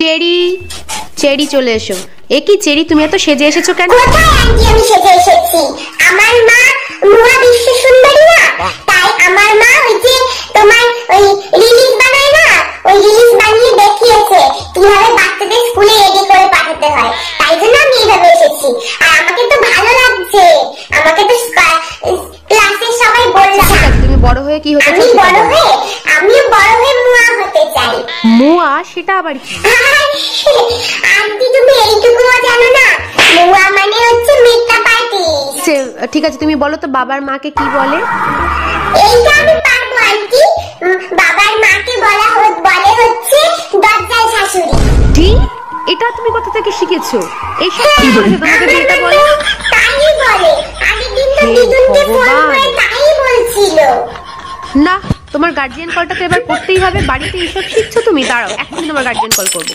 Cherry, cherry চলে এসো। এ কি চেরি, তুমি এত সেজে এসেছো কেন? কোথায় আন্টি আমি সেজে এসেছি? আমার মা মুয়া বিশ্ব সুন্দরী না, তাই আমার মা ওই যে তোমার ওই রিলিজ বানায় না, ওই রিলিজ বানিয়ে দেখিয়েছে কিভাবে বাচ্চাদের স্কুলে রেডি করে পাঠাতে হয়, তাই জন্য আমি এইভাবে এসেছি। আর আমাকে তো ভালো লাগছে, আমাকে তো ক্লাসে সবাই বলছে। তুমি বড় হয়ে কি হতে চাও? আমিও বড় হয়ে মুয়া হতে চাই। মুয়া? সেটা আবার কি? আন্টি তুমি এইটুকুও জানো না? মুয়া মানে হচ্ছে মেকআপ আর্টিস্ট। ঠিক আছে, তুমি বলো তো বাবার মাকে কি বলে? এইটা আমি পারবো আন্টি। বাবার মাকে বলে হচ্ছে দজ্জাল শাশুড়ি। কি? এটা তুমি কোথা থেকে শিখেছো? এইসব কি বলেছে তোমাকে বিয়েটা বলে? তাই বলে, আগের দিন তো দিদুনকে ফোন করে তাই বলছিল। না, তোমার গার্জিয়ান কলটা তো এবার করতেই হবে। বাড়িতে এইসব শিখছো তুমি? দাঁড়াও, এখনই তোমার গার্জিয়ান কল করবো।